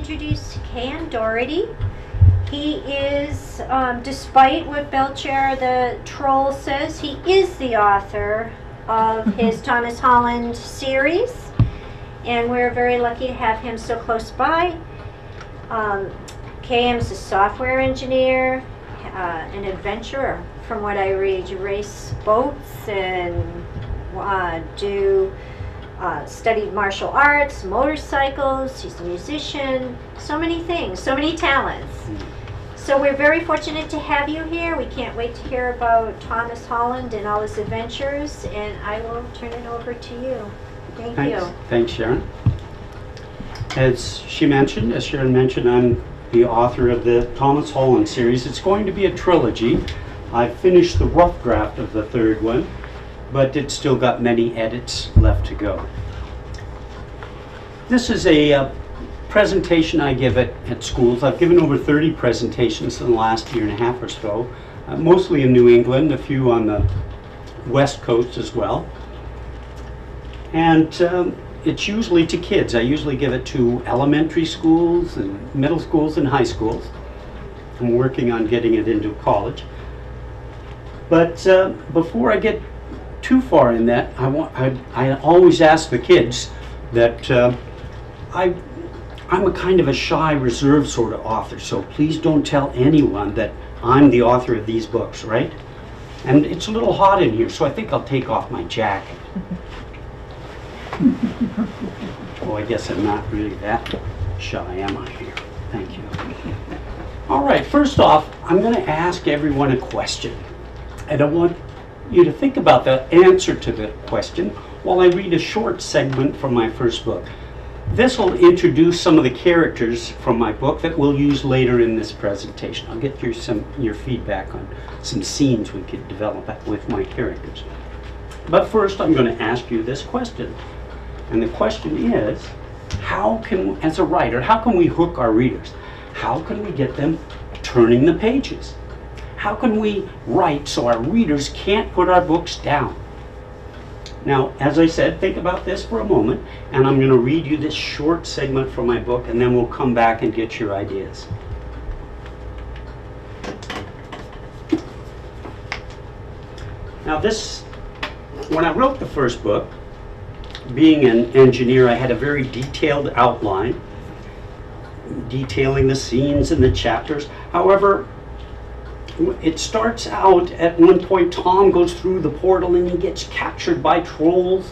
introduce Ken Doherty. He is, despite what Belcher the troll says, he is the author of his Thomas Holland series, and we're very lucky to have him so close by. KM's a software engineer, an adventurer, from what I read. You race boats and studied martial arts, motorcycles, he's a musician, so many things, so many talents. So we're very fortunate to have you here. We can't wait to hear about Thomas Holland and all his adventures, and I will turn it over to you. Thanks. You. Thanks, Sharon. As Sharon mentioned, I'm the author of the Thomas Holland series. It's going to be a trilogy. I finished the rough draft of the third one, but it's still got many edits left to go. This is a presentation I give at schools. I've given over 30 presentations in the last year and a half or so, mostly in New England, a few on the West Coast as well. And it's usually to kids. I usually give it to elementary schools and middle schools and high schools. I'm working on getting it into college. But before I get too far in that, I always ask the kids that I'm a kind of a shy, reserved sort of author, so please don't tell anyone that I'm the author of these books, right? And it's a little hot in here, so I think I'll take off my jacket. Oh, I guess I'm not really that shy, am I here? Thank you. All right, first off, I'm going to ask everyone a question. And I want you to think about the answer to the question while I read a short segment from my first book. This will introduce some of the characters from my book that we'll use later in this presentation. I'll get your feedback on some scenes we could develop with my characters. But first, I'm going to ask you this question. And the question is, as a writer, how can we hook our readers? How can we get them turning the pages? How can we write so our readers can't put our books down? Now, as I said, think about this for a moment, and I'm going to read you this short segment from my book, and then we'll come back and get your ideas. Now when I wrote the first book, being an engineer, I had a very detailed outline, detailing the scenes and the chapters. However, it starts out at one point, Tom goes through the portal and he gets captured by trolls,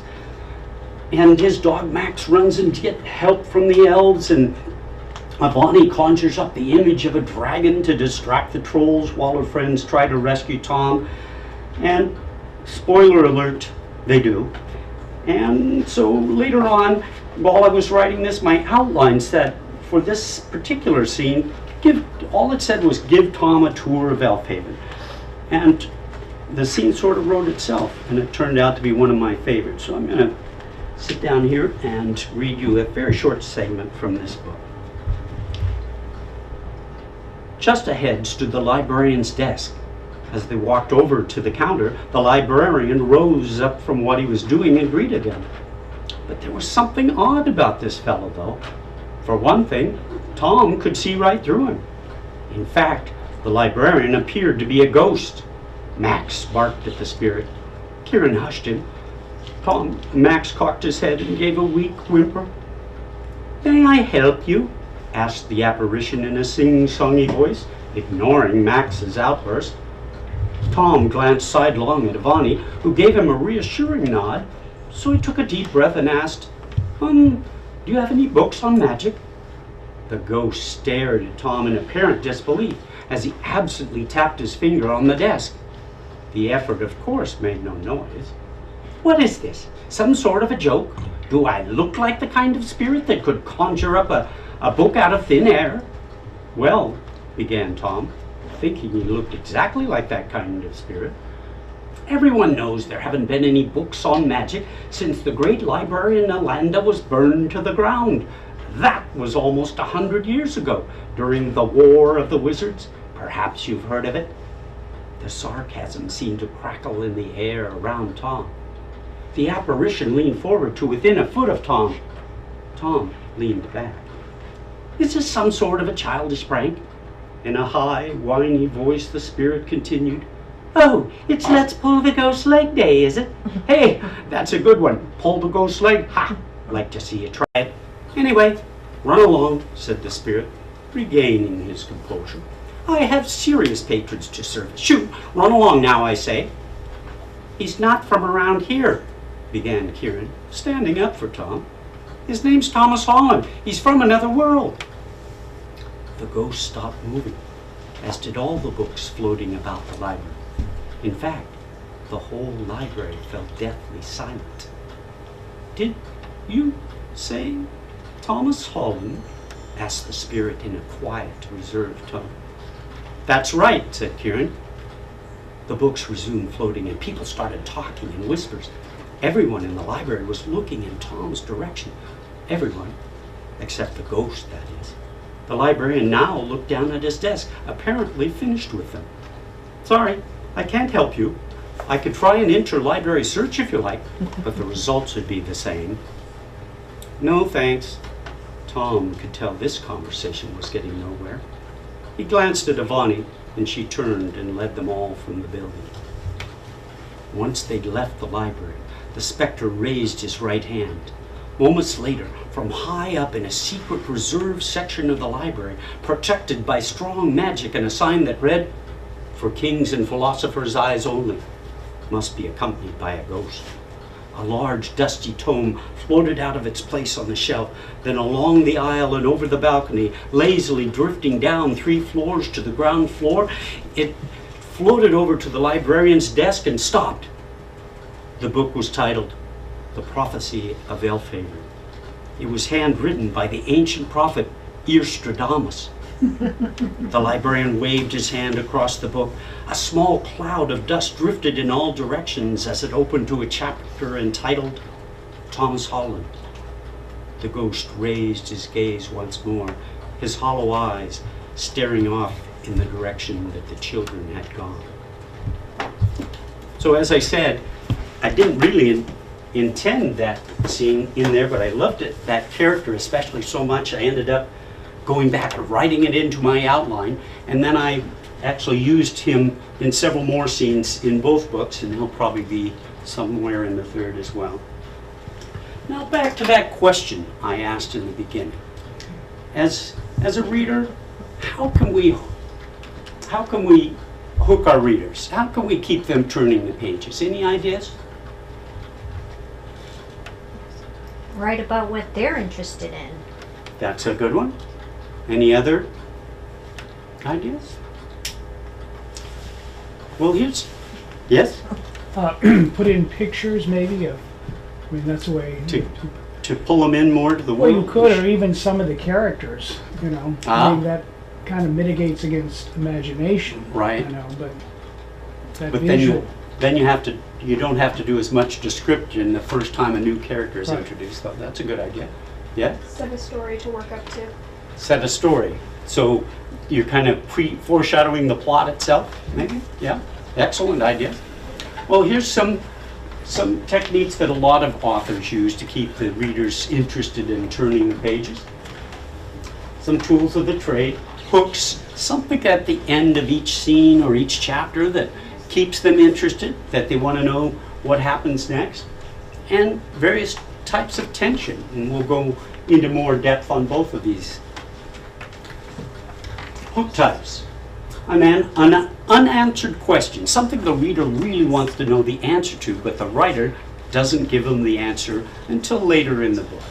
and his dog Max runs in to get help from the elves, and Avani conjures up the image of a dragon to distract the trolls while her friends try to rescue Tom. And spoiler alert, they do. And so later on, while I was writing this, my outline said for this particular scene, all it said was give Tom a tour of Elfhaven. And the scene sort of wrote itself, and it turned out to be one of my favorites. So I'm going to sit down here and read you a very short segment from this book. Just ahead stood the librarian's desk. As they walked over to the counter, the librarian rose up from what he was doing and greeted him. But there was something odd about this fellow, though. For one thing, Tom could see right through him. In fact, the librarian appeared to be a ghost. Max barked at the spirit. Kieran hushed him. Max cocked his head and gave a weak whimper. "May I help you?" asked the apparition in a sing-songy voice, ignoring Max's outburst. Tom glanced sidelong at Avani, who gave him a reassuring nod, so he took a deep breath and asked, do you have any books on magic?" The ghost stared at Tom in apparent disbelief as he absently tapped his finger on the desk. The effort, of course, made no noise. "What is this? Some sort of a joke? Do I look like the kind of spirit that could conjure up a book out of thin air?" "Well," began Tom, thinking he looked exactly like that kind of spirit, "everyone knows there haven't been any books on magic since the great library in Alanda was burned to the ground. That was almost 100 years ago, during the War of the Wizards. Perhaps you've heard of it." The sarcasm seemed to crackle in the air around Tom. The apparition leaned forward to within a foot of Tom. Tom leaned back. Is this some sort of a childish prank? In a high, whiny voice, the spirit continued, "Oh, it's Let's Pull the Ghost Leg Day, is it? Hey, that's a good one. Pull the ghost leg? Ha! Like to see you try it. Anyway, run along," said the spirit, regaining his composure. "I have serious patrons to service. Shoot, run along now, I say." "He's not from around here," began Kieran, standing up for Tom. "His name's Thomas Holland. He's from another world." The ghost stopped moving, as did all the books floating about the library. In fact, the whole library fell deathly silent. "Did you say Thomas Holland?" asked the spirit in a quiet, reserved tone. "That's right," said Kieran. The books resumed floating and people started talking in whispers. Everyone in the library was looking in Tom's direction. Everyone, except the ghost, that is. The librarian now looked down at his desk, apparently finished with them. "Sorry, I can't help you. I could try an interlibrary search if you like, but the results would be the same." "No, thanks." Tom could tell this conversation was getting nowhere. He glanced at Avani, and she turned and led them all from the building. Once they'd left the library, the specter raised his right hand. Moments later, from high up in a secret reserved section of the library, protected by strong magic and a sign that read, "For kings and philosophers' eyes only," must be accompanied by a ghost. A large dusty tome floated out of its place on the shelf, then along the aisle and over the balcony, lazily drifting down 3 floors to the ground floor. It floated over to the librarian's desk and stopped. The book was titled The Prophecy of Elfhaven. It was handwritten by the ancient prophet Irstradamus. The librarian waved his hand across the book. A small cloud of dust drifted in all directions as it opened to a chapter entitled Thomas Holland. The ghost raised his gaze once more, his hollow eyes staring off in the direction that the children had gone. So as I said, I didn't really intend that scene in there, but I loved it, that character especially so much. I ended up going back and writing it into my outline, and then I actually used him in several more scenes in both books, and he'll probably be somewhere in the third as well. Now back to that question I asked in the beginning. As a reader, how can we hook our readers? How can we keep them turning the pages? Any ideas? Write about what they're interested in. That's a good one. Any other ideas? Well, yes. Put in pictures maybe of, I mean, that's a way. To pull them in more to the Well, world. you could, or even some of the characters, you know. I mean, that kind of mitigates against imagination. Right. You know, but that But visual. then you don't have to do as much description the first time a new character is Right. introduced. So that's a good idea. Yeah? Set a story to work up to. Set a story. So you're kind of foreshadowing the plot itself, maybe? Yeah? Excellent idea. Well, here's some techniques that a lot of authors use to keep the readers interested in turning the pages. Some tools of the trade, hooks, something at the end of each scene or each chapter that keeps them interested, that they want to know what happens next, and various types of tension. And we'll go into more depth on both of these. Hook types. An unanswered question, something the reader really wants to know the answer to, but the writer doesn't give them the answer until later in the book.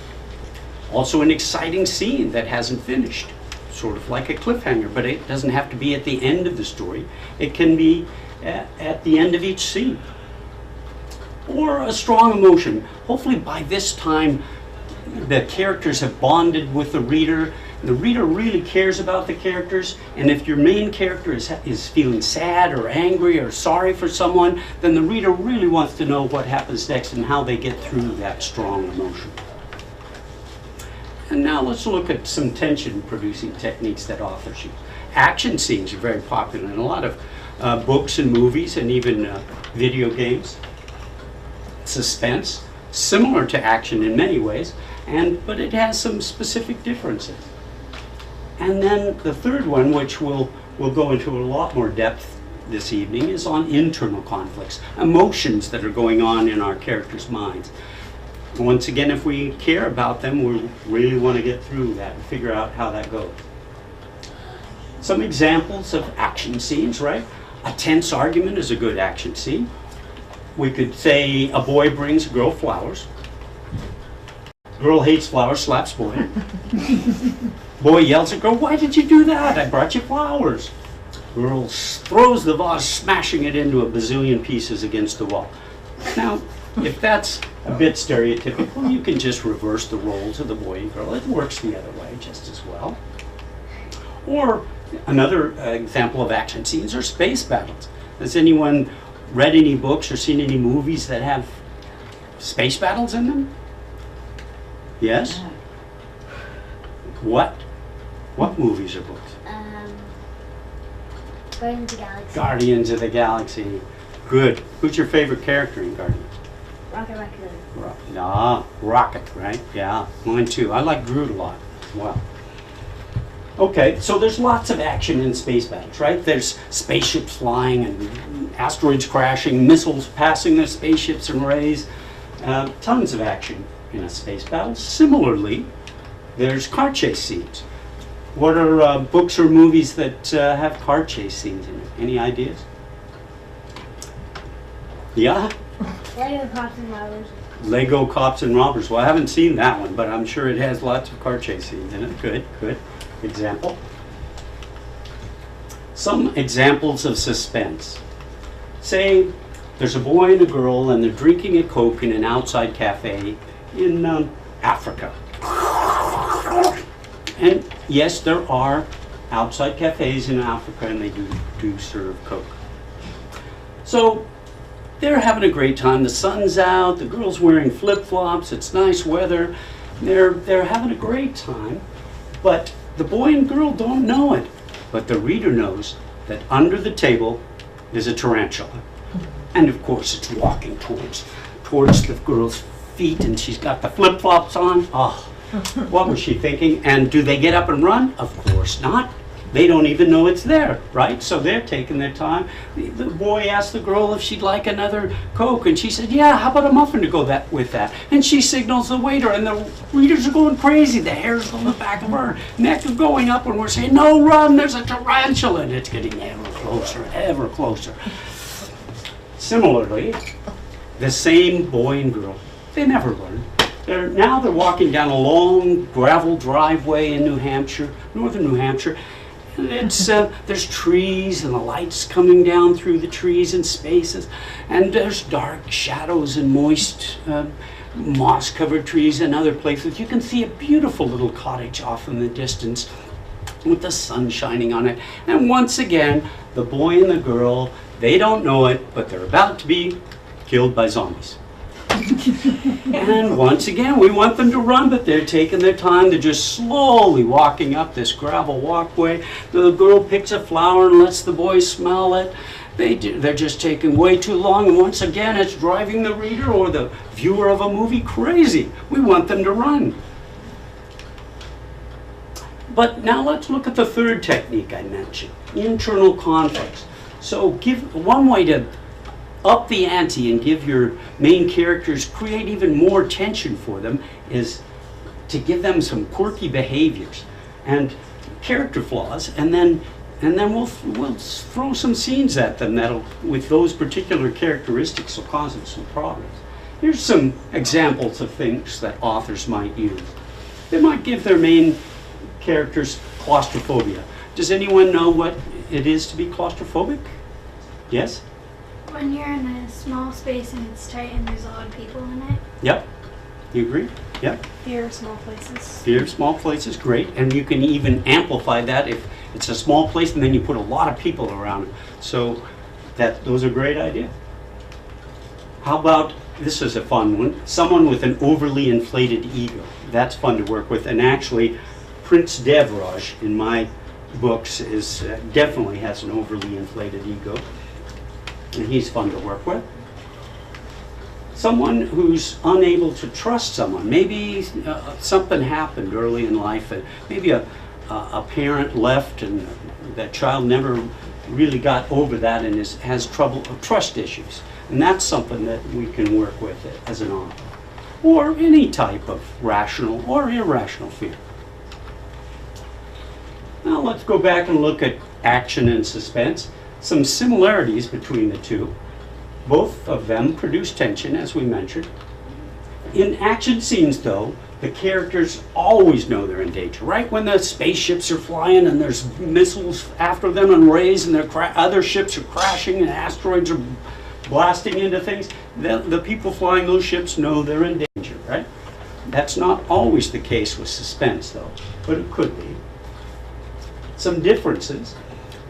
Also an exciting scene that hasn't finished, sort of like a cliffhanger, but it doesn't have to be at the end of the story. It can be at the end of each scene. Or a strong emotion. Hopefully by this time the characters have bonded with the reader. The reader really cares about the characters, and if your main character is feeling sad or angry or sorry for someone, then the reader really wants to know what happens next and how they get through that strong emotion. And now let's look at some tension-producing techniques that authors use. Action scenes are very popular in a lot of books and movies and even video games. Suspense, similar to action in many ways, but it has some specific differences. And then the third one, which we'll go into a lot more depth this evening, is on internal conflicts, emotions that are going on in our characters' minds. Once again, if we care about them, we really want to get through that and figure out how that goes. Some examples of action scenes, right? A tense argument is a good action scene. We could say a boy brings a girl flowers. Girl hates flowers, slaps boy. Boy yells at girl, "Why did you do that? I brought you flowers." Girl throws the vase, smashing it into a bazillion pieces against the wall. Now, if that's a bit stereotypical, you can just reverse the roles of the boy and girl. It works the other way just as well. Or another example of action scenes are space battles. Has anyone read any books or seen any movies that have space battles in them? Yes? What? What movies or books? Guardians of the Galaxy. Guardians of the Galaxy. Good. Who's your favorite character in Guardians? Rocket Raccoon. Rocket, right? Yeah, mine too. I like Groot a lot as well. Okay, so there's lots of action in space battles, right? There's spaceships flying and asteroids crashing, missiles passing their spaceships and rays. Tons of action in a space battle. Similarly, there's car chase scenes. What are books or movies that have car chase scenes in it? Any ideas? Yeah? Lego Cops and Robbers. Lego Cops and Robbers. Well, I haven't seen that one, but I'm sure it has lots of car chase scenes in it. Good, good. Example. Some examples of suspense. Say there's a boy and a girl and they're drinking a Coke in an outside cafe in Africa. And yes, there are outside cafes in Africa and they do serve Coke. So they're having a great time. The sun's out, the girl's wearing flip-flops, it's nice weather. They're having a great time, but the boy and girl don't know it. But the reader knows that under the table is a tarantula. And of course it's walking towards the girl's feet and she's got the flip-flops on. Oh, what was she thinking? And do they get up and run? Of course not. They don't even know it's there, right? So they're taking their time. The boy asked the girl if she'd like another Coke, and she said, "Yeah, how about a muffin to go with that?" And she signals the waiter, and the readers are going crazy. The hairs on the back of her neck are going up, and we're saying, "No, run, there's a tarantula," and it's getting ever closer, ever closer. Similarly, the same boy and girl, they never learn. Now they're walking down a long gravel driveway in New Hampshire, northern New Hampshire. It's there's trees and the lights coming down through the trees and spaces, and there's dark shadows and moist moss-covered trees and other places. You can see a beautiful little cottage off in the distance with the sun shining on it. And once again, the boy and the girl, they don't know it, but they're about to be killed by zombies. And once again, we want them to run, but they're taking their time. They're just slowly walking up this gravel walkway. The girl picks a flower and lets the boy smell it. They're just taking way too long, and once again, it's driving the reader or the viewer of a movie crazy. We want them to run. But now let's look at the third technique I mentioned, internal conflicts. So give one way to up the ante and give your main characters, create even more tension for them, is to give them some quirky behaviors and character flaws, and then we'll throw some scenes at them that'll, with those particular characteristics, will cause them some problems. Here's some examples of things that authors might use. They might give their main characters claustrophobia. Does anyone know what it is to be claustrophobic? Yes? When you're in a small space and it's tight and there's a lot of people in it. Yep. You agree? Yep. Fear of small places. Fear of small places, great. And you can even amplify that if it's a small place and then you put a lot of people around it. So those are great ideas. How about, this is a fun one, someone with an overly inflated ego. That's fun to work with. And actually, Prince Devraj in my books definitely has an overly inflated ego. And he's fun to work with. Someone who's unable to trust someone. Maybe something happened early in life, and maybe a a parent left and that child never really got over that and has trouble, trust issues. And that's something that we can work with as an author. Or any type of rational or irrational fear. Now let's go back and look at action and suspense. Some similarities between the two. Both of them produce tension, as we mentioned. In action scenes, though, the characters always know they're in danger. Right when the spaceships are flying and there's missiles after them and rays and other ships are crashing and asteroids are blasting into things, the people flying those ships know they're in danger, right? That's not always the case with suspense, though, but it could be. Some differences.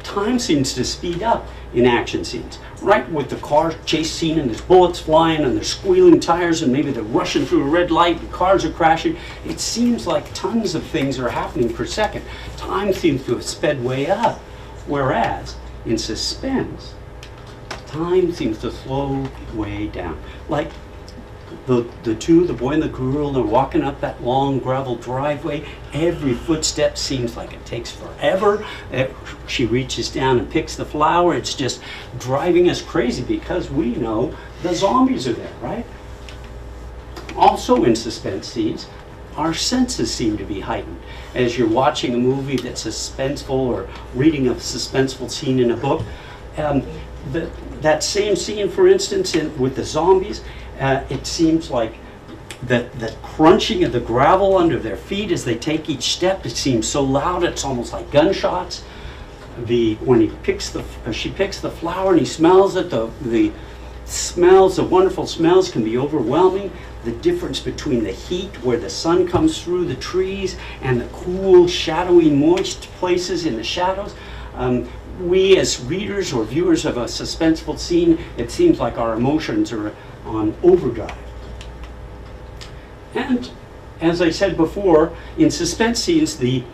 Time seems to speed up in action scenes. Right with the car chase scene and there's bullets flying and there's squealing tires and maybe they're rushing through a red light and cars are crashing. It seems like tons of things are happening per second. Time seems to have sped way up. Whereas in suspense, time seems to slow way down. Like the two, the boy and the girl, they're walking up that long gravel driveway. Every footstep seems like it takes forever. She reaches down and picks the flower. It's just driving us crazy because we know the zombies are there, right? Also in suspense scenes, our senses seem to be heightened. As you're watching a movie that's suspenseful or reading a suspenseful scene in a book, that same scene, for instance, with the zombies, it seems like the crunching of the gravel under their feet as they take each step, it seems so loud it's almost like gunshots. When she picks the flower and he smells it, the wonderful smells can be overwhelming. The difference between the heat where the sun comes through the trees and the cool, shadowy, moist places in the shadows. We as readers or viewers of a suspenseful scene, it seems like our emotions are on overdrive. And as I said before, in suspense scenes, the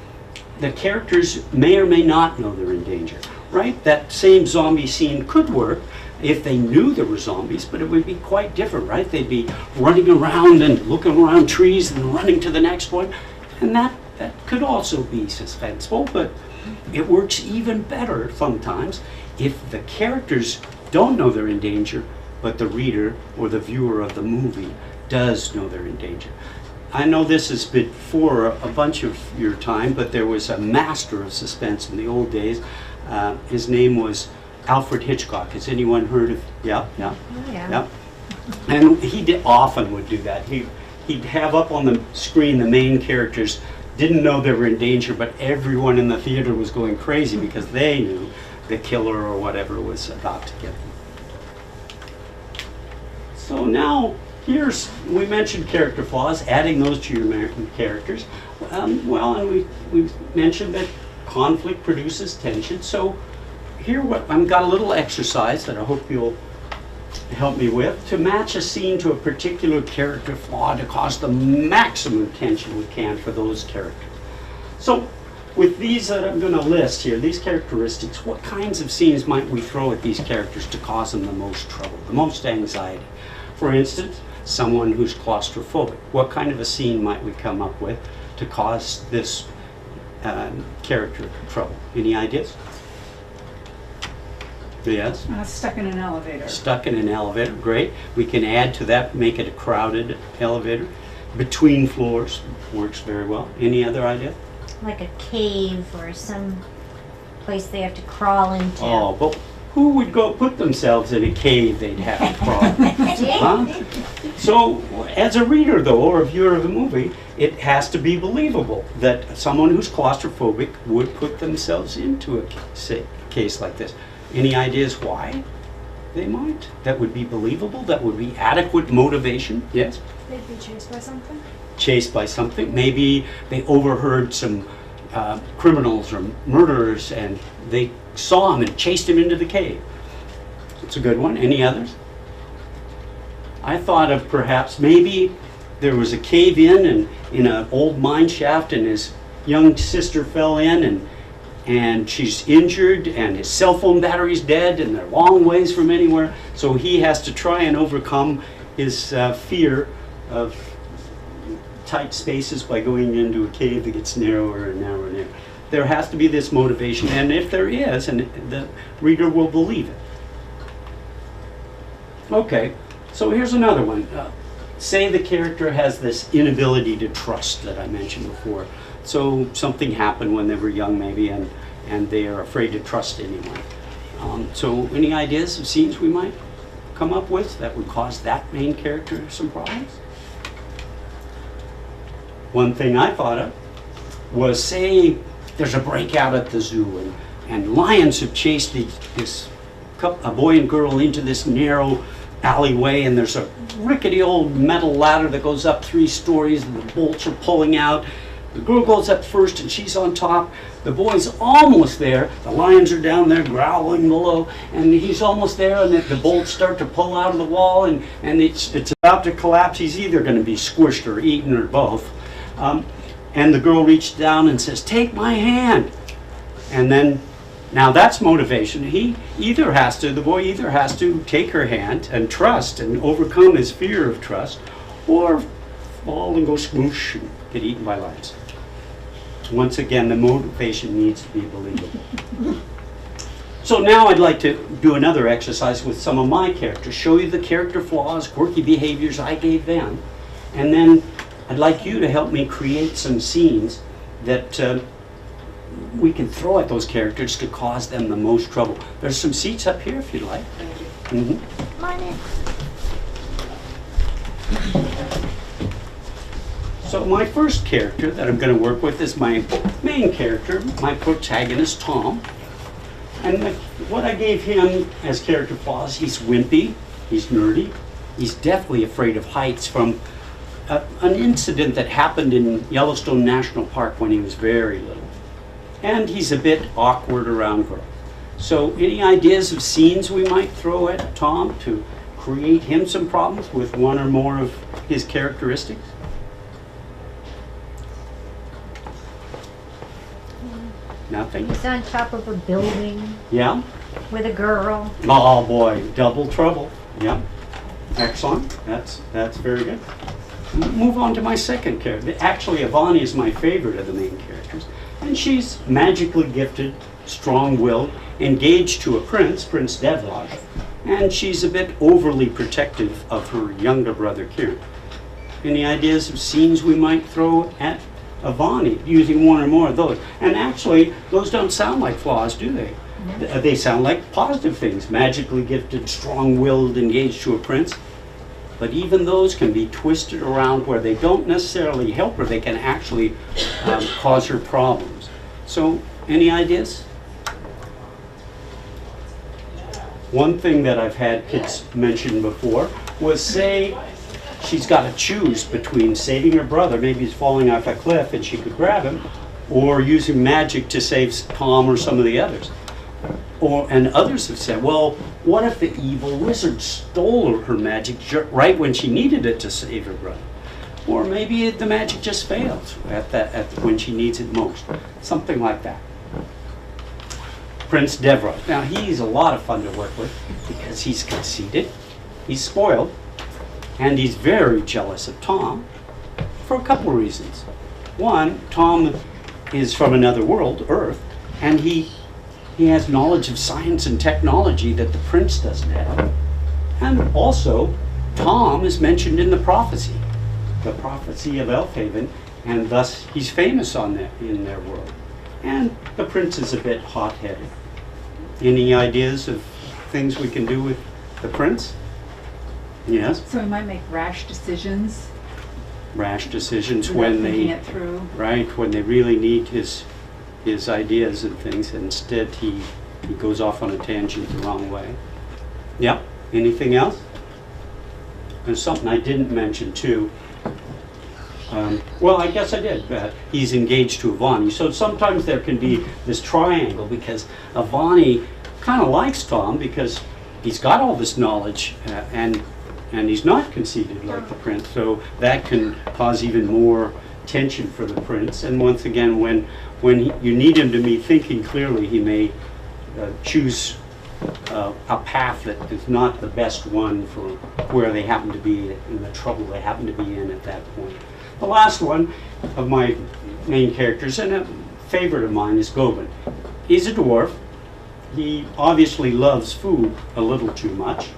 characters may or may not know they're in danger, right? That same zombie scene could work if they knew there were zombies, but it would be quite different, right? They'd be running around and looking around trees and running to the next one. And that could also be suspenseful, but it works even better sometimes if the characters don't know they're in danger, but the reader or the viewer of the movie does know they're in danger. I know this is before a bunch of your time, but there was a master of suspense in the old days. His name was Alfred Hitchcock. Has anyone heard of? Yeah. Oh, yeah. Yeah. And he often would do that. He'd have up on the screen the main characters didn't know they were in danger, but everyone in the theater was going crazy because they knew the killer or whatever was about to get them. So now, we mentioned character flaws, adding those to your American characters. And we mentioned that conflict produces tension. So here, I've got a little exercise that I hope you'll help me with to match a scene to a particular character flaw to cause the maximum tension we can for those characters. So with these that I'm going to list here, these characteristics, what kinds of scenes might we throw at these characters to cause them the most trouble, the most anxiety? For instance, someone who's claustrophobic. What kind of a scene might we come up with to cause this character trouble? Any ideas? Yes? Stuck in an elevator. Stuck in an elevator, great. We can add to that, make it a crowded elevator. Between floors works very well. Any other idea? Like a cave or some place they have to crawl into. Oh, but who would go put themselves in a cave they'd have to crawl? Huh? So, as a reader, though, or a viewer of the movie, it has to be believable that someone who's claustrophobic would put themselves into a case like this. Any ideas why they might? That would be believable? That would be adequate motivation? Yes? They'd be chased by something. Chased by something. Maybe they overheard some criminals or murderers and they saw him and chased him into the cave. It's a good one. Any others? I thought of perhaps maybe there was a cave in an old mine shaft and his young sister fell in and she's injured and his cell phone battery's dead and they're long ways from anywhere, so he has to try and overcome his fear of tight spaces by going into a cave that gets narrower and narrower and narrower. there has to be this motivation, and if there is, and the reader will believe it. Okay, so here's another one. Say the character has this inability to trust that I mentioned before. So something happened when they were young maybe, and they are afraid to trust anyone. So any ideas of scenes we might come up with that would cause that main character some problems? One thing I thought of was, say there's a breakout at the zoo, and lions have chased a boy and girl into this narrow alleyway, and there's a rickety old metal ladder that goes up 3 stories, and the bolts are pulling out. The girl goes up first and she's on top. The boy's almost there. The lions are down there growling below, and he's almost there, and the bolts start to pull out of the wall, and it's about to collapse. He's either going to be squished or eaten or both. And the girl reaches down and says, "Take my hand." And then, now that's motivation. The boy either has to take her hand and trust and overcome his fear of trust, or fall and go smoosh and get eaten by lions. Once again, the motivation needs to be believable. So now I'd like to do another exercise with some of my characters, show you the character flaws, quirky behaviors I gave them, and then I'd like you to help me create some scenes that we can throw at those characters to cause them the most trouble. There's some seats up here if you'd like. Mm-hmm. Come on in. So my first character that I'm going to work with is my main character, my protagonist, Tom. And what I gave him as character flaws, he's wimpy, he's nerdy, he's definitely afraid of heights from an incident that happened in Yellowstone National Park when he was very little. And he's a bit awkward around girls. So any ideas of scenes we might throw at Tom to create him some problems with one or more of his characteristics? Nothing? He's on top of a building Yeah? with a girl. Oh boy, double trouble. Yeah. Excellent. That's very good. Move on to my second character. Actually, Avani is my favorite of the main characters. And she's magically gifted, strong-willed, engaged to a prince, Prince Devlog, and she's a bit overly protective of her younger brother, Kieran. Any ideas of scenes we might throw at Avani using one or more of those? And actually, those don't sound like flaws, do they? No. They sound like positive things. Magically gifted, strong-willed, engaged to a prince. But even those can be twisted around where they don't necessarily help her. They can actually cause her problems. So, any ideas? One thing that I've had kids mention before was, say she's got to choose between saving her brother, maybe he's falling off a cliff and she could grab him, or using magic to save Tom or some of the others. And others have said, well, what if the evil wizard stole her magic right when she needed it to save her brother? Or maybe the magic just fails when she needs it most. Something like that. Prince Devlog. Now, he's a lot of fun to work with because he's conceited, he's spoiled, and he's very jealous of Tom for a couple of reasons. One, Tom is from another world, Earth, and he has knowledge of science and technology that the prince doesn't have. And also, Tom is mentioned in the prophecy of Elfhaven, and thus he's famous in their world. And the prince is a bit hot-headed. Any ideas of things we can do with the prince? Yes? So we might make rash decisions. Rash decisions without when thinking they, it through. right, when they really need his ideas and things. Instead, he goes off on a tangent the wrong way. Yep. Anything else? There's something I didn't mention too. Well, I guess I did. He's engaged to Avani. So sometimes there can be this triangle because Avani kind of likes Tom because he's got all this knowledge and he's not conceited like the prince. So that can cause even more tension for the prince. And once again, when you need him to be thinking clearly, he may choose a path that is not the best one for where they happen to be and the trouble they happen to be in at that point. The last one of my main characters, and favorite of mine is Gobin. He's a dwarf. He obviously loves food a little too much.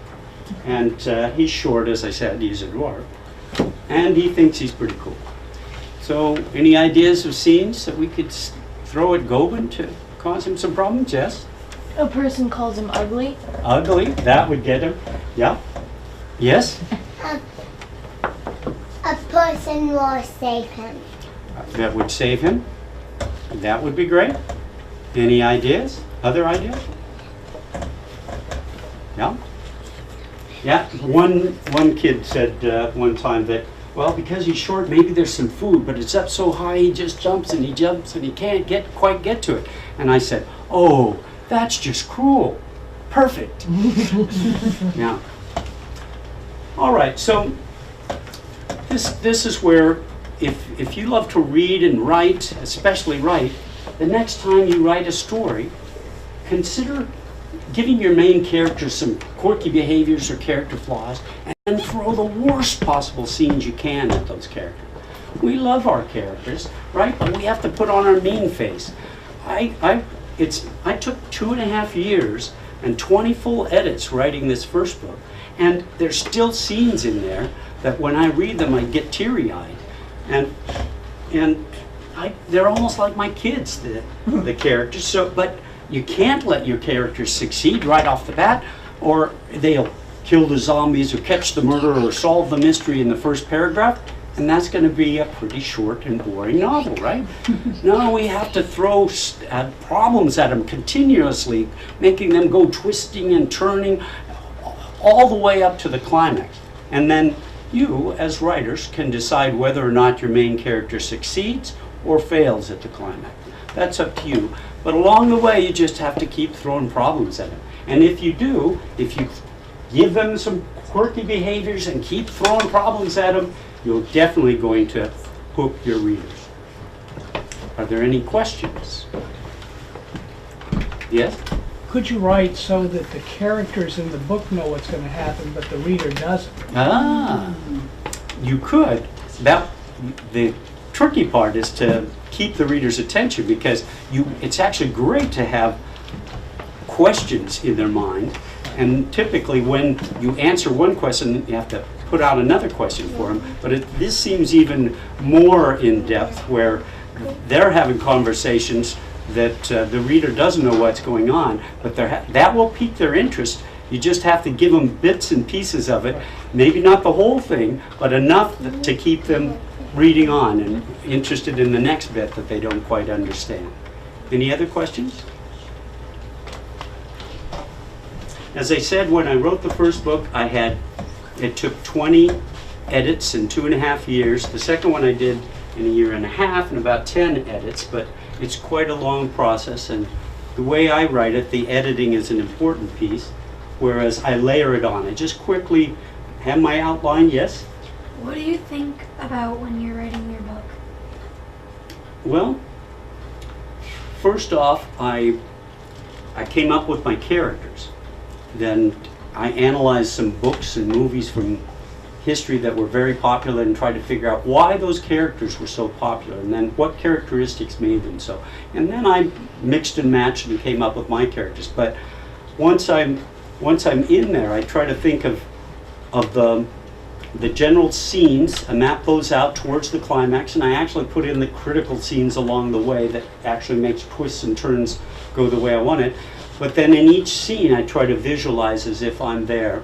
And he's short, as I said, he's a dwarf. And he thinks he's pretty cool. So, any ideas of scenes that we could throw at Gobin to cause him some problems? Yes? A person calls him ugly. Ugly, that would get him. Yeah? Yes? A person will save him. That would save him. That would be great. Any ideas? Other ideas? Yeah? Yeah, one kid said one time that, well, because he's short, maybe there's some food, but it's up so high he just jumps and he can't quite get to it. And I said, oh, that's just cruel. Perfect. Yeah. All right, so this is where if you love to read and write, especially write, the next time you write a story, consider giving your main character some quirky behaviors or character flaws, and throw the worst possible scenes you can at those characters. We love our characters, right? But we have to put on our mean face. I took 2.5 years and 20 full edits writing this first book, and there's still scenes in there that when I read them I get teary-eyed, and they're almost like my kids, the characters. So, but you can't let your characters succeed right off the bat, or they'll kill the zombies or catch the murderer or solve the mystery in the first paragraph, and that's going to be a pretty short and boring novel, right? No, we have to throw problems at them continuously, making them go twisting and turning all the way up to the climax. And then you, as writers, can decide whether or not your main character succeeds or fails at the climax. That's up to you. But along the way, you just have to keep throwing problems at them. And if you do, if you give them some quirky behaviors and keep throwing problems at them, you're definitely going to hook your readers. Are there any questions? Yes? Could you write so that the characters in the book know what's going to happen, but the reader doesn't? Ah, you could. The tricky part is to keep the reader's attention, because it's actually great to have questions in their mind, and typically when you answer one question you have to put out another question for them. But this seems even more in depth, where they're having conversations that the reader doesn't know what's going on, but that will pique their interest. You just have to give them bits and pieces of it, maybe not the whole thing, but enough to keep them reading on and interested in the next bit that they don't quite understand. Any other questions? As I said, when I wrote the first book, it took 20 edits in 2.5 years. The second one I did in 1.5 years and about 10 edits, but it's quite a long process, and the way I write it, the editing is an important piece, whereas I layer it on. I just quickly have my outline. Yes? What do you think about when you're writing your book? Well, first off, I came up with my characters. Then I analyzed some books and movies from history that were very popular and tried to figure out why those characters were so popular, and then what characteristics made them so. And then I mixed and matched and came up with my characters. But once I'm in there, I try to think of the general scenes and map those out towards the climax, and I actually put in the critical scenes along the way that actually makes twists and turns go the way I want it. But then in each scene I try to visualize as if I'm there,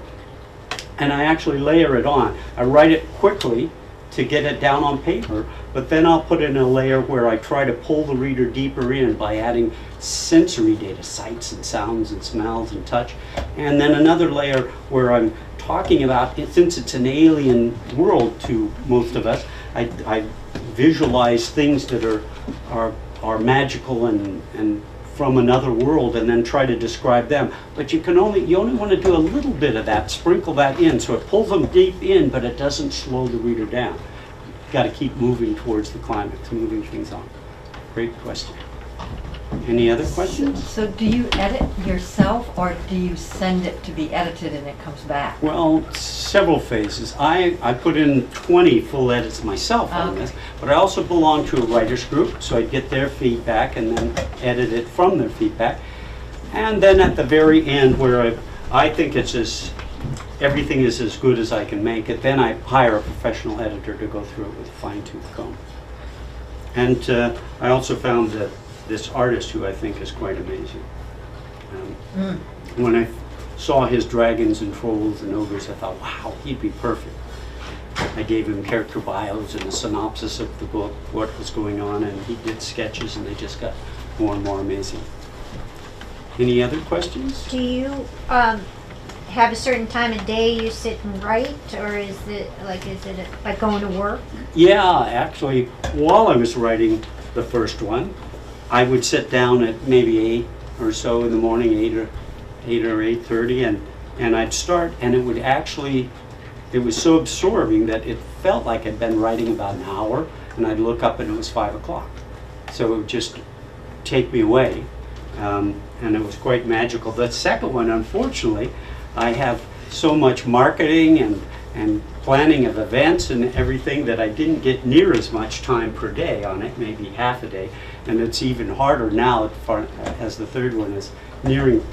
and I actually layer it on. I write it quickly to get it down on paper, but then I'll put in a layer where I try to pull the reader deeper in by adding sensory data, sights and sounds and smells and touch, and then another layer where I'm talking about, since it's an alien world to most of us, I visualize things that are magical and from another world, and then try to describe them. But you only want to do a little bit of that, sprinkle that in, so it pulls them deep in, but it doesn't slow the reader down. You've got to keep moving towards the climax, moving things on. Great question. Any other questions? So do you edit yourself, or do you send it to be edited and it comes back? Well, several phases. I put in 20 full edits myself on Okay. this, but I also belong to a writers group, so I get their feedback and then edit it from their feedback. And then at the very end, where I think everything is as good as I can make it, then I hire a professional editor to go through it with a fine-tooth comb. And I also found that this artist, who I think is quite amazing. When I saw his dragons and trolls and ogres, I thought, wow, he'd be perfect. I gave him character bios and a synopsis of the book, what was going on, and he did sketches, and they just got more and more amazing. Any other questions? Do you have a certain time of day you sit and write, or is it like going to work? Yeah, actually, while I was writing the first one, I would sit down at maybe 8 or so in the morning, 8 or 8:30, and I'd start, and it was so absorbing that it felt like I'd been writing about an hour, and I'd look up and it was 5 o'clock. So it would just take me away, and it was quite magical. The second one, unfortunately, I have so much marketing and planning of events and everything that I didn't get near as much time per day on it, maybe half a day. And it's even harder now as the third one is nearing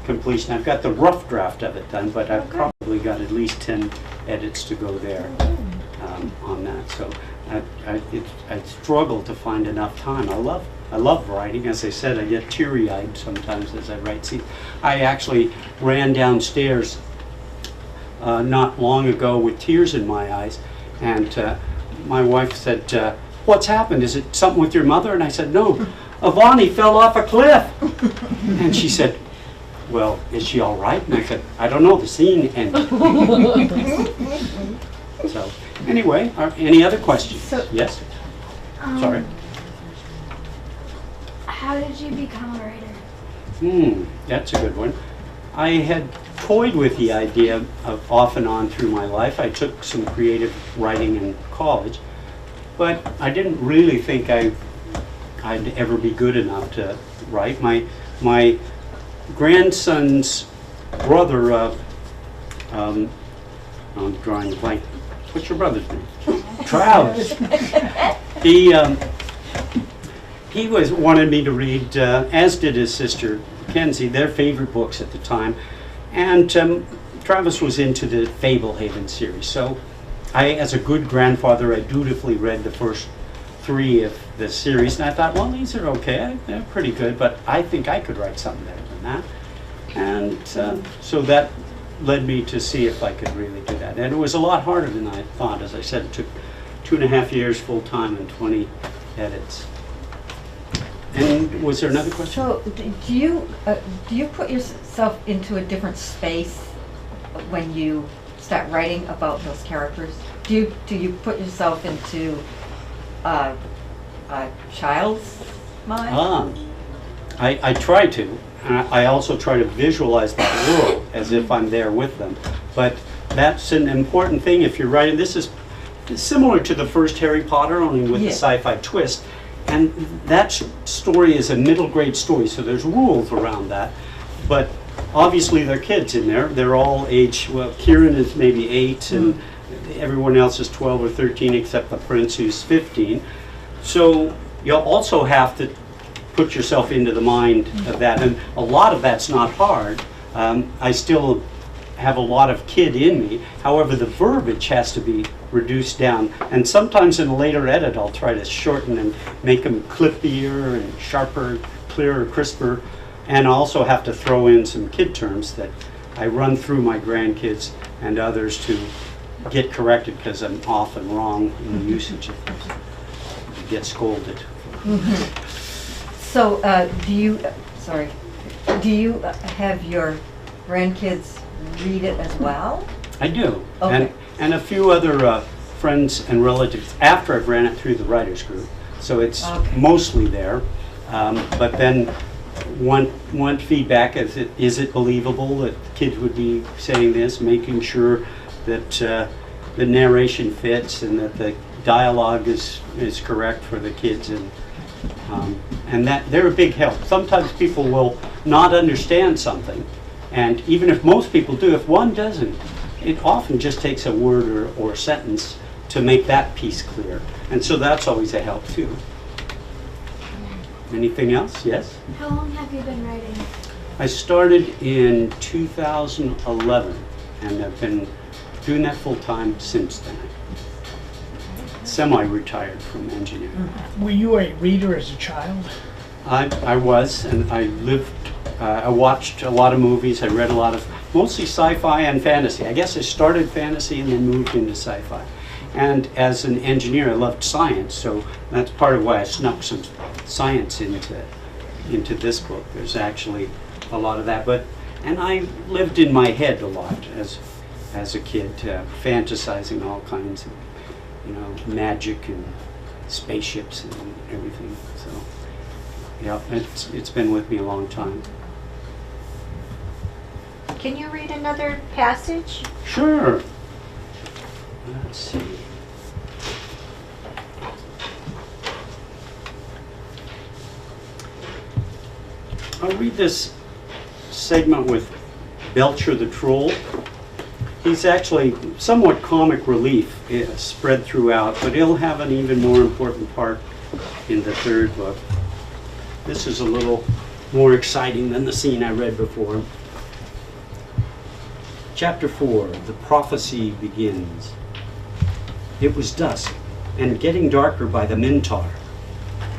completion. I've got the rough draft of it done, but I've probably got at least 10 edits to go there on that. So I struggle to find enough time. I love writing. As I said, I get teary-eyed sometimes as I write. See, I actually ran downstairs not long ago with tears in my eyes, and my wife said, what's happened? Is it something with your mother? And I said, no, Avani fell off a cliff. And she said, well, is she all right? And I said, I don't know, the scene ended. So, anyway, any other questions? Yes? Sorry. How did you become a writer? That's a good one. I had toyed with the idea of off and on through my life. I took some creative writing in college, but I didn't really think I'd ever be good enough to write. My grandson's brother, I'm drawing a blank. What's your brother's name? Travis. He wanted me to read, as did his sister Kenzie, their favorite books at the time, and Travis was into the Fablehaven series. So I, as a good grandfather, I dutifully read the first 3 of the series, and I thought, well, these are okay, they're pretty good, but I think I could write something better than that. And so that led me to see if I could really do that. And it was a lot harder than I thought. As I said, it took 2.5 years full-time and 20 edits. And was there another question? So do you put yourself into a different space when you start writing about those characters? Do you put yourself into a child's mind? I try to. I also try to visualize that world as if I'm there with them. But that's an important thing if you're writing. This is similar to the first Harry Potter, only with the sci-fi twist. And that story is a middle grade story, so there's rules around that. But obviously there are kids in there. They're all age, well, Kieran is maybe 8, and everyone else is 12 or 13 except the prince, who's 15. So you'll also have to put yourself into the mind of that. And a lot of that's not hard. I still have a lot of kid in me. However, the verbiage has to be reduced down. And sometimes in a later edit, I'll try to shorten and make them clippier and sharper, clearer, crisper. And I also have to throw in some kid terms that I run through my grandkids and others to get corrected, because I'm often wrong in the usage of them. I get scolded. So do you have your grandkids read it as well? I do. Okay. And a few other friends and relatives after I've ran it through the writers group. So it's mostly there. But then one feedback is it believable that kids would be saying this, making sure that the narration fits and that the dialogue is correct for the kids, And that they're a big help. Sometimes people will not understand something, and even if most people do, if one doesn't, it often just takes a word or a sentence to make that piece clear. And so that's always a help too. Anything else? Yes? How long have you been writing? I started in 2011, and I've been doing that full time since then. Semi-retired from engineering. Were you a reader as a child? I was, and I lived, I watched a lot of movies, I read a lot of, mostly sci-fi and fantasy. I guess I started fantasy and then moved into sci-fi. And as an engineer, I loved science, so that's part of why I snuck some science into this book. There's actually a lot of that, and I lived in my head a lot as a kid, fantasizing all kinds of, magic and spaceships and everything. So, yeah, it's been with me a long time. Can you read another passage? Sure. Let's see. I'll read this segment with Belcher the Troll. He's actually somewhat comic relief spread throughout, but he'll have an even more important part in the third book. This is a little more exciting than the scene I read before. Chapter 4, The Prophecy Begins. It was dusk, and getting darker by the Minotaur.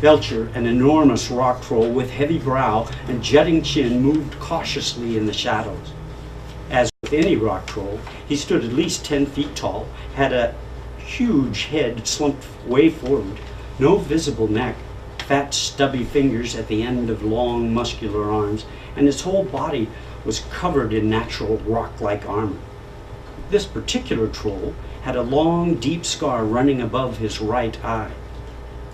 Belcher, an enormous rock troll with heavy brow and jutting chin, moved cautiously in the shadows. As with any rock troll, he stood at least 10 feet tall, had a huge head slumped way forward, no visible neck, fat stubby fingers at the end of long muscular arms, and his whole body was covered in natural rock-like armor. This particular troll had a long, deep scar running above his right eye.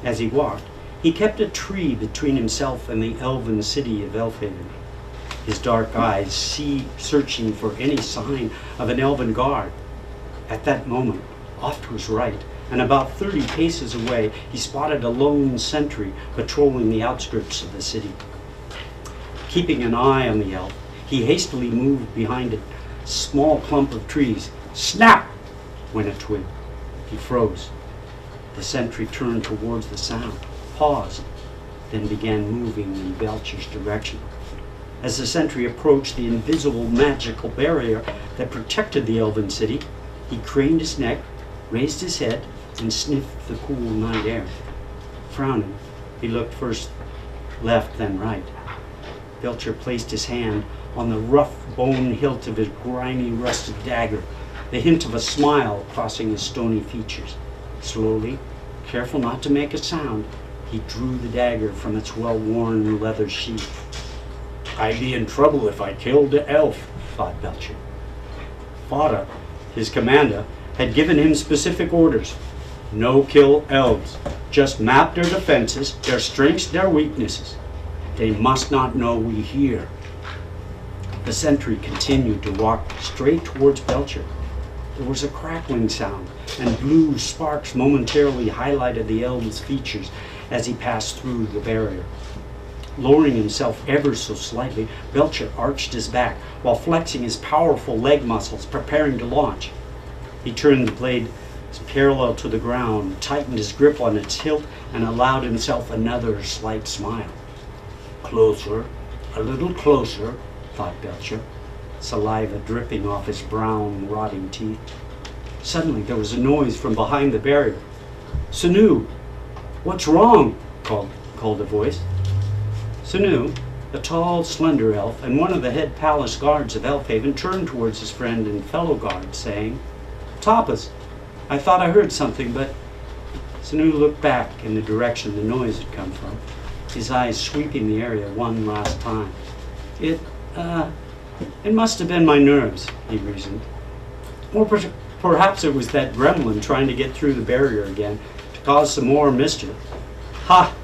As he walked, he kept a tree between himself and the elven city of Elfhaven, his dark eyes searching for any sign of an elven guard. At that moment, off to his right, and about 30 paces away, he spotted a lone sentry patrolling the outskirts of the city. Keeping an eye on the elf, he hastily moved behind a small clump of trees. Snap! Went a twig. He froze. The sentry turned towards the sound, paused, then began moving in Belcher's direction. As the sentry approached the invisible magical barrier that protected the elven city, he craned his neck, raised his head, and sniffed the cool night air. Frowning, he looked first left, then right. Belcher placed his hand on the rough bone hilt of his grimy, rusted dagger, the hint of a smile crossing his stony features. Slowly, careful not to make a sound, he drew the dagger from its well-worn leather sheath. I'd be in trouble if I killed the elf, thought Belcher. Fada, his commander, had given him specific orders. No kill elves. Just map their defenses, their strengths, their weaknesses. They must not know we here. The sentry continued to walk straight towards Belcher. There was a crackling sound, and blue sparks momentarily highlighted the elven's features as he passed through the barrier. Lowering himself ever so slightly, Belcher arched his back while flexing his powerful leg muscles, preparing to launch. He turned the blade parallel to the ground, tightened his grip on its hilt, and allowed himself another slight smile. Closer, a little closer, thought Belcher, saliva dripping off his brown, rotting teeth. Suddenly there was a noise from behind the barrier. Sanu, what's wrong? called a voice. Sanu, a tall, slender elf, and one of the head palace guards of Elfhaven, turned towards his friend and fellow guard, saying, Tapas, I thought I heard something, but... Sanu looked back in the direction the noise had come from, his eyes sweeping the area one last time. It must have been my nerves, he reasoned. Or perhaps it was that gremlin trying to get through the barrier again to cause some more mischief. Ha!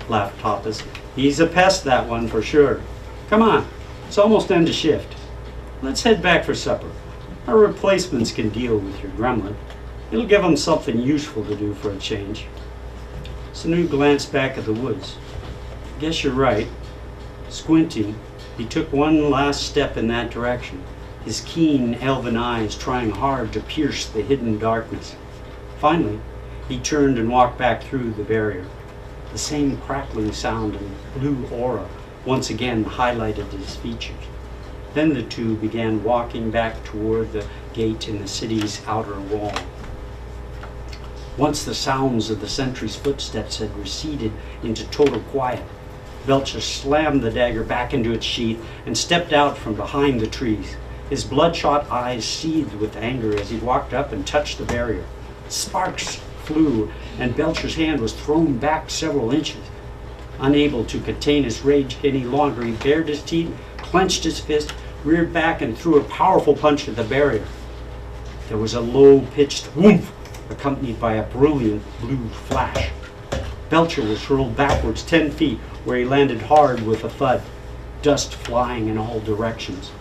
laughed Tapas. He's a pest, that one, for sure. Come on, it's almost end of shift. Let's head back for supper. Our replacements can deal with your gremlin. It'll give them something useful to do for a change. Sanu glanced back at the woods. Guess you're right. Squinting, he took one last step in that direction, his keen elven eyes trying hard to pierce the hidden darkness. Finally, he turned and walked back through the barrier. The same crackling sound and blue aura once again highlighted his features. Then the two began walking back toward the gate in the city's outer wall. Once the sounds of the sentry's footsteps had receded into total quiet, Belcher slammed the dagger back into its sheath and stepped out from behind the trees. His bloodshot eyes seethed with anger as he walked up and touched the barrier. Sparks flew, and Belcher's hand was thrown back several inches. Unable to contain his rage any longer, he bared his teeth, clenched his fist, reared back, and threw a powerful punch at the barrier. There was a low-pitched whoomph, accompanied by a brilliant blue flash. Belcher was hurled backwards 10 feet, where he landed hard with a thud, dust flying in all directions.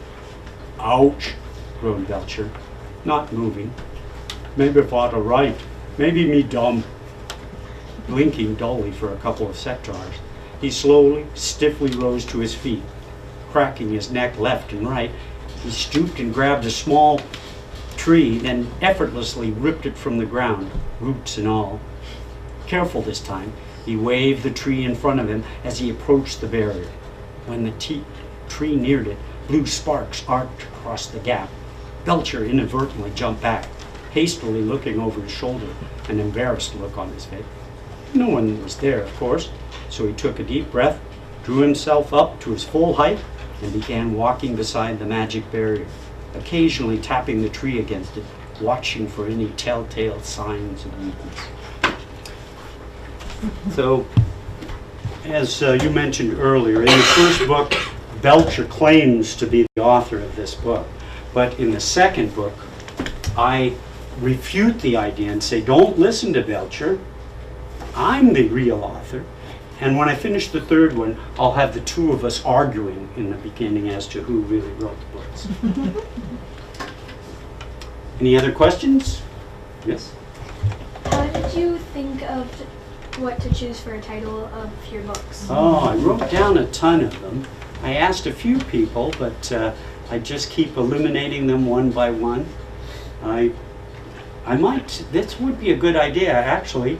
"Ouch," groaned Belcher, not moving. "Maybe father right. Maybe me dumb." Blinking dully for a couple of sectars, he slowly, stiffly rose to his feet. Cracking his neck left and right, he stooped and grabbed a small tree, then effortlessly ripped it from the ground, roots and all. Careful this time, he waved the tree in front of him as he approached the barrier. When the tree neared it, blue sparks arced across the gap. Belcher inadvertently jumped back, hastily looking over his shoulder, an embarrassed look on his face. No one was there, of course, so he took a deep breath, drew himself up to his full height, and began walking beside the magic barrier, occasionally tapping the tree against it, watching for any telltale signs of weakness. So, as you mentioned earlier, in the first book, Belcher claims to be the author of this book. But in the second book, I refute the idea and say, don't listen to Belcher. I'm the real author. And when I finish the third one, I'll have the two of us arguing in the beginning as to who really wrote the books. Any other questions? Yes? How did you think of what to choose for a title of your books? Oh, I wrote down a ton of them. I asked a few people, but I just keep eliminating them one by one. I might, this would be a good idea, actually.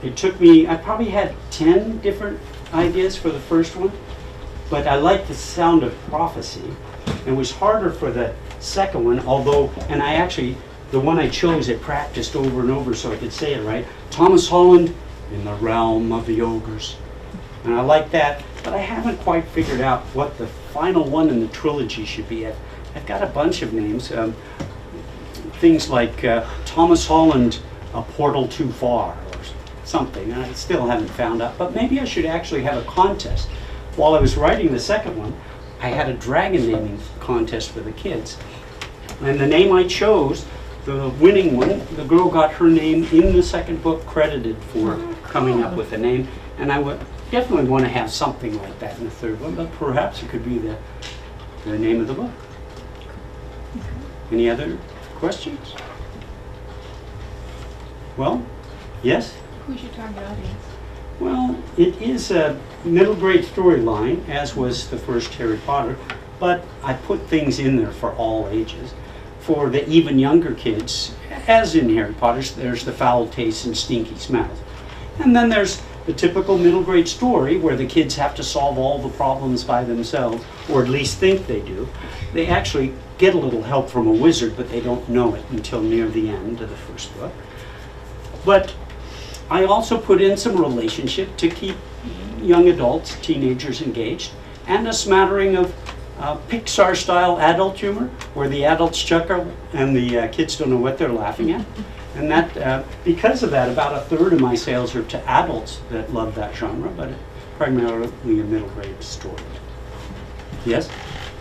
It took me, I probably had 10 different ideas for the first one, but I liked the sound of prophecy. It was harder for the second one, although, and I actually, the one I chose, I practiced over and over so I could say it right. Thomas Holland in the realm of the ogres. And I like that, but I haven't quite figured out what the final one in the trilogy should be. I've got a bunch of names. Things like Thomas Holland, A Portal Too Far, or something. I still haven't found out, but maybe I should actually have a contest. While I was writing the second one, I had a dragon naming contest for the kids. And the name I chose, the winning one, the girl got her name in the second book credited for coming up with the name. And I would definitely want to have something like that in the third one, but perhaps it could be the name of the book. Any other questions? Well, yes? Who's your target audience? Well, it is a middle grade storyline, as was the first Harry Potter, but I put things in there for all ages. For the even younger kids, as in Harry Potter, there's the foul tastes and stinky smells. And then there's the typical middle grade story where the kids have to solve all the problems by themselves, or at least think they do. They actually get a little help from a wizard, but they don't know it until near the end of the first book. But I also put in some relationship to keep young adults, teenagers engaged, and a smattering of Pixar-style adult humor, where the adults chuckle and the kids don't know what they're laughing at. And that, because of that, about a third of my sales are to adults that love that genre, but primarily a middle grade story. Yes?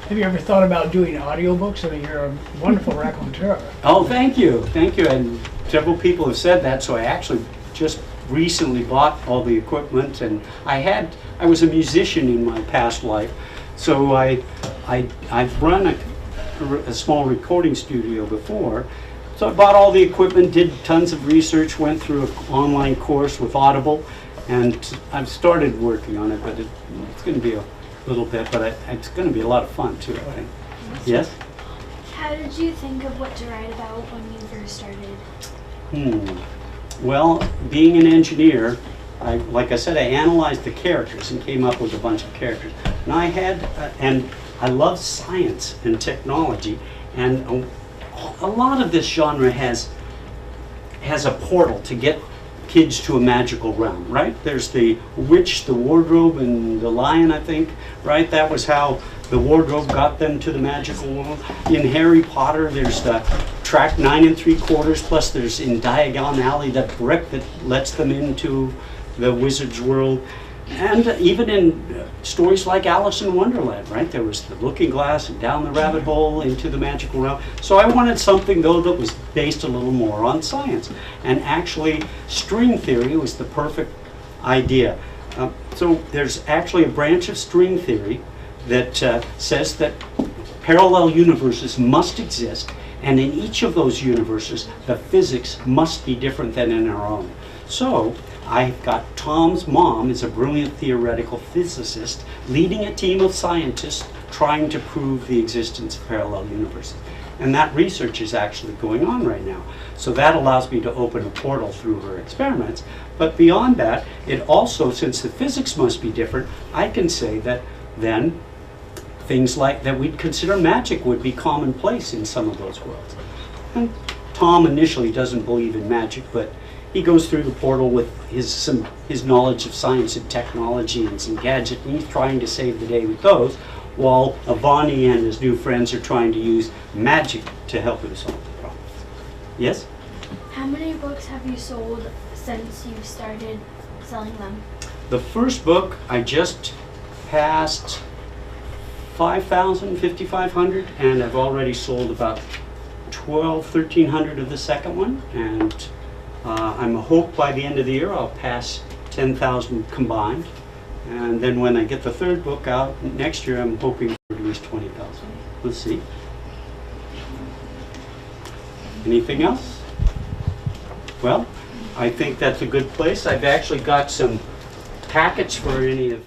Have you ever thought about doing audiobooks? I mean, you're a wonderful raconteur. Oh, thank you. Thank you. And several people have said that, so I actually just recently bought all the equipment, and I was a musician in my past life, so I've run a small recording studio before, So I bought all the equipment, did tons of research, went through an online course with Audible, and I've started working on it, but it's going to be a little bit, but it's going to be a lot of fun too, I think. Yes? How did you think of what to write about when you first started? Well, being an engineer, like I said, I analyzed the characters and came up with a bunch of characters. And and I love science and technology, and a lot of this genre has a portal to get kids to a magical realm, right? There's the witch, the wardrobe, and the lion, I think, right? That was how the wardrobe got them to the magical world. In Harry Potter, there's the track 9 3/4, plus there's in Diagon Alley that brick that lets them into the wizard's world. And even in stories like Alice in Wonderland, right? There was the looking glass and down the rabbit hole into the magical realm. So I wanted something, though, that was based a little more on science. And actually, string theory was the perfect idea. So there's actually a branch of string theory that says that parallel universes must exist, and in each of those universes, the physics must be different than in our own. So I've got Tom's mom is a brilliant theoretical physicist leading a team of scientists trying to prove the existence of parallel universes. And that research is actually going on right now. So that allows me to open a portal through her experiments. But beyond that, it also, since the physics must be different, I can say that then things like that we'd consider magic would be commonplace in some of those worlds. And Tom initially doesn't believe in magic, but he goes through the portal with his knowledge of science and technology and some gadget, and he's trying to save the day with those, while Avani and his new friends are trying to use magic to help him solve the problems. Yes? How many books have you sold since you've started selling them? The first book, I just passed 5,000, 5,500, and I've already sold about 1,300 of the second one, and I'm a hope by the end of the year I'll pass 10,000 combined. And then when I get the third book out next year, I'm hoping for at least 20,000. Let's see. Anything else? Well, I think that's a good place. I've actually got some packets for any of